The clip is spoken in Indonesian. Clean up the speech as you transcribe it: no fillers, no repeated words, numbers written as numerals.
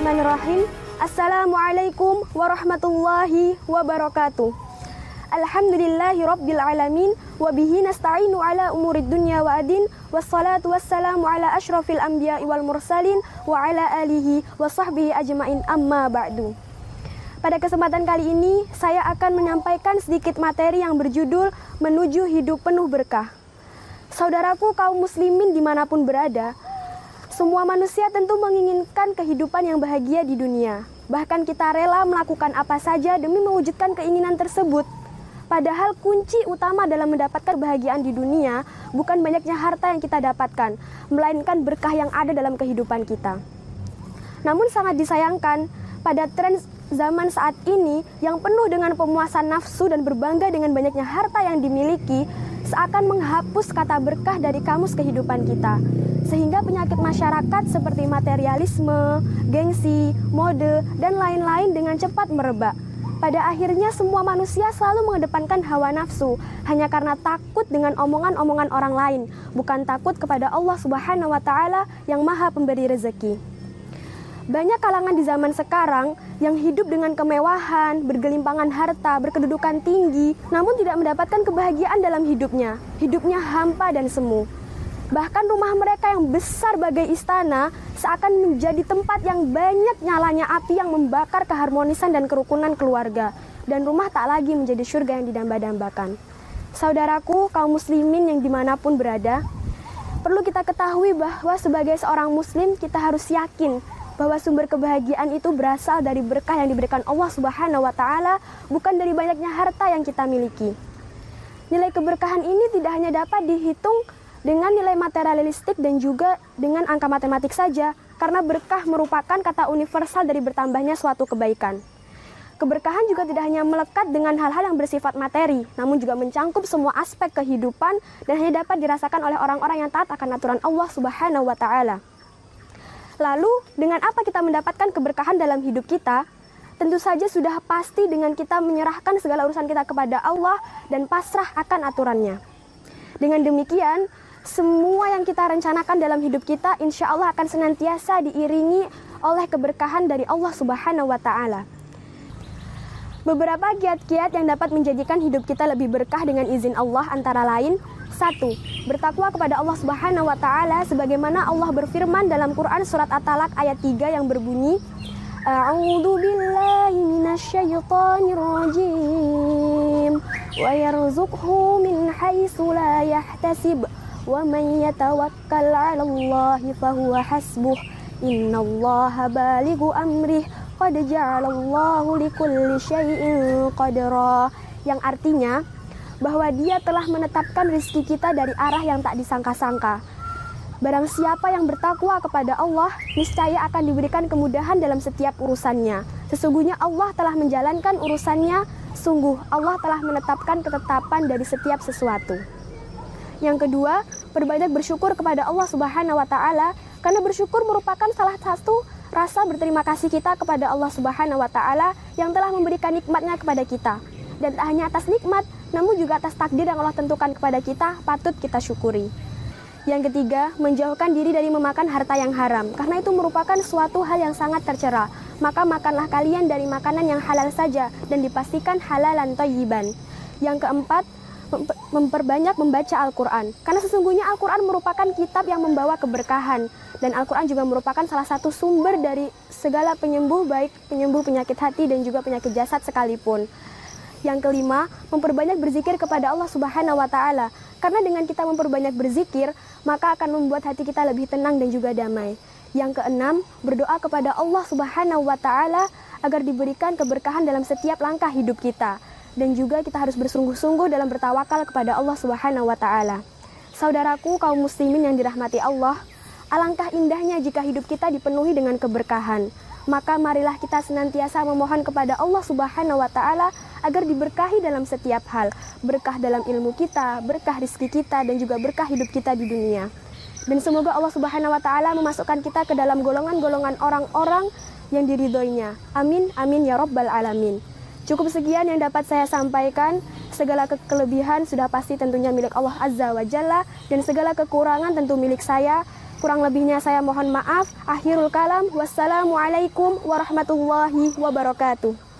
Bismillahirrahmanirrahim. Assalamualaikum warahmatullahi wabarakatuh. Alhamdulillahi rabbil alamin wa bihi nasta'inu ala umurid dunya wa adin wassalatu wassalamu ala asyrafil anbiya'i wal mursalin wa ala alihi wa sahbihi ajma'in amma ba'du. Pada kesempatan kali ini saya akan menyampaikan sedikit materi yang berjudul Menuju Hidup Penuh Berkah. Saudaraku kaum muslimin dimanapun berada, semua manusia tentu menginginkan kehidupan yang bahagia di dunia. Bahkan kita rela melakukan apa saja demi mewujudkan keinginan tersebut. Padahal kunci utama dalam mendapatkan kebahagiaan di dunia bukan banyaknya harta yang kita dapatkan, melainkan berkah yang ada dalam kehidupan kita. Namun sangat disayangkan, pada tren zaman saat ini yang penuh dengan pemuasan nafsu dan berbangga dengan banyaknya harta yang dimiliki, seakan menghapus kata berkah dari kamus kehidupan kita. Sehingga penyakit masyarakat seperti materialisme, gengsi, mode, dan lain-lain dengan cepat merebak. Pada akhirnya semua manusia selalu mengedepankan hawa nafsu hanya karena takut dengan omongan-omongan orang lain, bukan takut kepada Allah Subhanahu wa Ta'ala yang Maha Pemberi rezeki. Banyak kalangan di zaman sekarang yang hidup dengan kemewahan, bergelimpangan harta, berkedudukan tinggi, namun tidak mendapatkan kebahagiaan dalam hidupnya. Hidupnya hampa dan semu. Bahkan rumah mereka yang besar bagai istana seakan menjadi tempat yang banyak nyalanya api yang membakar keharmonisan dan kerukunan keluarga. Dan rumah tak lagi menjadi surga yang didamba-dambakan. Saudaraku, kaum muslimin yang dimanapun berada, perlu kita ketahui bahwa sebagai seorang muslim kita harus yakin bahwa sumber kebahagiaan itu berasal dari berkah yang diberikan Allah Subhanahu wa Ta'ala, bukan dari banyaknya harta yang kita miliki. Nilai keberkahan ini tidak hanya dapat dihitung dengan nilai materialistik dan juga dengan angka matematik saja, karena berkah merupakan kata universal dari bertambahnya suatu kebaikan. Keberkahan juga tidak hanya melekat dengan hal-hal yang bersifat materi, namun juga mencangkup semua aspek kehidupan dan hanya dapat dirasakan oleh orang-orang yang taat akan aturan Allah Subhanahu wa Ta'ala. Lalu, dengan apa kita mendapatkan keberkahan dalam hidup kita? Tentu saja sudah pasti dengan kita menyerahkan segala urusan kita kepada Allah dan pasrah akan aturannya. Dengan demikian, semua yang kita rencanakan dalam hidup kita insya Allah akan senantiasa diiringi oleh keberkahan dari Allah Subhanahu wa Ta'ala. Beberapa kiat-kiat yang dapat menjadikan hidup kita lebih berkah dengan izin Allah antara lain: 1. Bertakwa kepada Allah Subhanahu wa Ta'ala sebagaimana Allah berfirman dalam Quran surat At-Talaq ayat 3 yang berbunyi, A'udzu billahi minasyaitonir rajim wa yarzuqhu min haitsu la yahtasib wa man yatawakkal 'alallahi fahuwa hasbuh innallaha balighu amrih qad ja'alallahu likulli syai'in qadra, yang artinya bahwa Dia telah menetapkan rezeki kita dari arah yang tak disangka-sangka. Barang siapa yang bertakwa kepada Allah, niscaya akan diberikan kemudahan dalam setiap urusannya. Sesungguhnya Allah telah menjalankan urusannya, sungguh Allah telah menetapkan ketetapan dari setiap sesuatu. Yang kedua, berbanyak bersyukur kepada Allah Subhanahu wa Ta'ala, karena bersyukur merupakan salah satu rasa berterima kasih kita kepada Allah Subhanahu wa Ta'ala yang telah memberikan nikmatnya kepada kita. Dan tak hanya atas nikmat, namun juga atas takdir yang Allah tentukan kepada kita, patut kita syukuri. Yang ketiga, menjauhkan diri dari memakan harta yang haram, karena itu merupakan suatu hal yang sangat tercela. Maka makanlah kalian dari makanan yang halal saja, dan dipastikan halalan thayyiban. Yang keempat, memperbanyak membaca Al-Quran, karena sesungguhnya Al-Quran merupakan kitab yang membawa keberkahan, dan Al-Quran juga merupakan salah satu sumber dari segala penyembuh, baik penyembuh penyakit hati dan juga penyakit jasad sekalipun. Yang kelima, memperbanyak berzikir kepada Allah Subhanahu wa Ta'ala, karena dengan kita memperbanyak berzikir, maka akan membuat hati kita lebih tenang dan juga damai. Yang keenam, berdoa kepada Allah Subhanahu wa Ta'ala agar diberikan keberkahan dalam setiap langkah hidup kita. Dan juga kita harus bersungguh-sungguh dalam bertawakal kepada Allah Subhanahu wa Ta'ala. Saudaraku kaum muslimin yang dirahmati Allah, alangkah indahnya jika hidup kita dipenuhi dengan keberkahan. Maka marilah kita senantiasa memohon kepada Allah Subhanahu wa Ta'ala agar diberkahi dalam setiap hal. Berkah dalam ilmu kita, berkah rezeki kita, dan juga berkah hidup kita di dunia. Dan semoga Allah Subhanahu wa Ta'ala memasukkan kita ke dalam golongan-golongan orang-orang yang diridhoinya. Amin, amin ya rabbal alamin. Cukup sekian yang dapat saya sampaikan. Segala kelebihan sudah pasti tentunya milik Allah Azza wa Jalla, dan segala kekurangan tentu milik saya. Kurang lebihnya saya mohon maaf. Akhirul kalam. Wassalamualaikum warahmatullahi wabarakatuh.